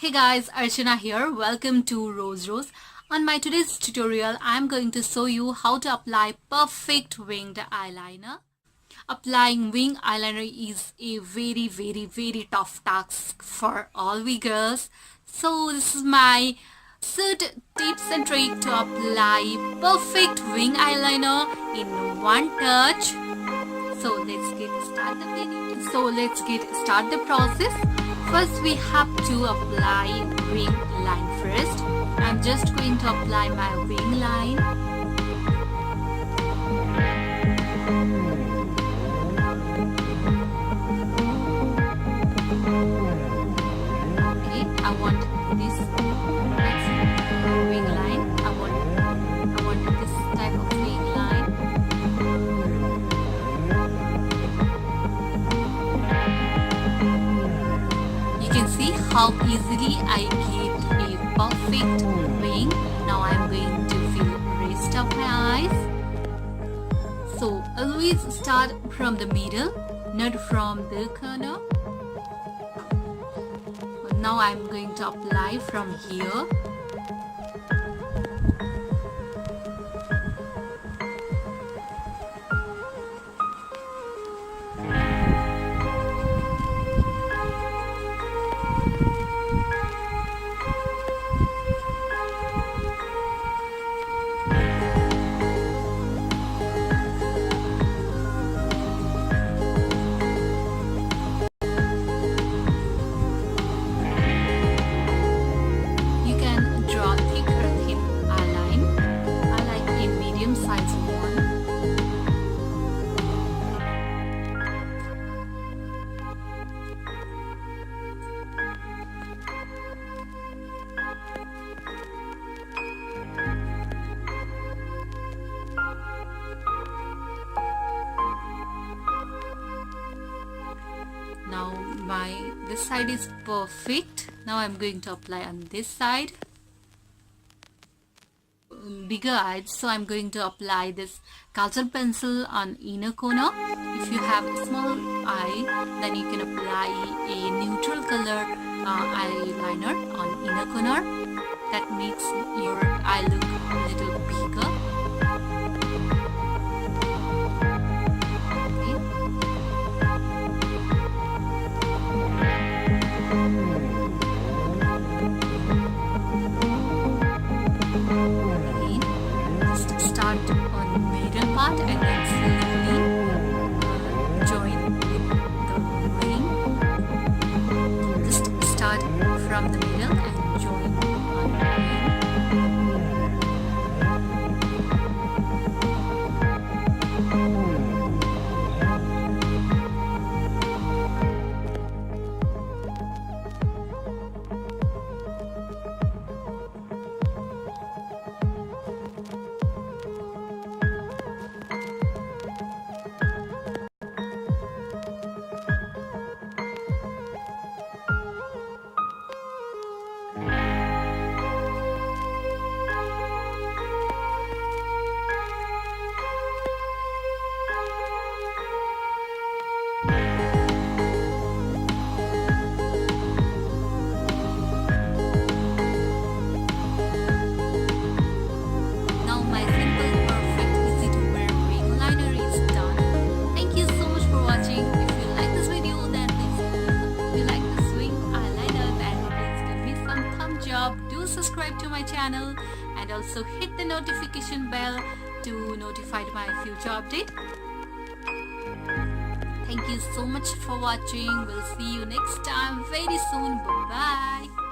Hey guys, Archana here. Welcome to Rose. On my today's tutorial, I'm going to show you how to apply perfect winged eyeliner. Applying winged eyeliner is a very tough task for all we girls. So this is my third tips and trick to apply perfect winged eyeliner in one touch. So let's get start the process. First we have to apply wing line first. I'm just going to apply my wing line. Okay, I want this wing line. I want this type of wing line. You can see how easily I get a perfect wing. Now I'm going to fill the rest of my eyes. So always start from the middle, not from the corner. Now I'm going to apply from here. Now this side is perfect. Now I'm going to apply on this side. Bigger eyes, so I'm going to apply this kajal pencil on inner corner. If you have a small eye, then you can apply a neutral color eyeliner on inner corner. That makes your eye look a little bigger. Start on the middle part and then slowly join with the wing. Just start from the middle and join on the do subscribe to my channel and also hit the notification bell to notify my future update. Thank you so much for watching. We'll see you next time very soon. Bye bye.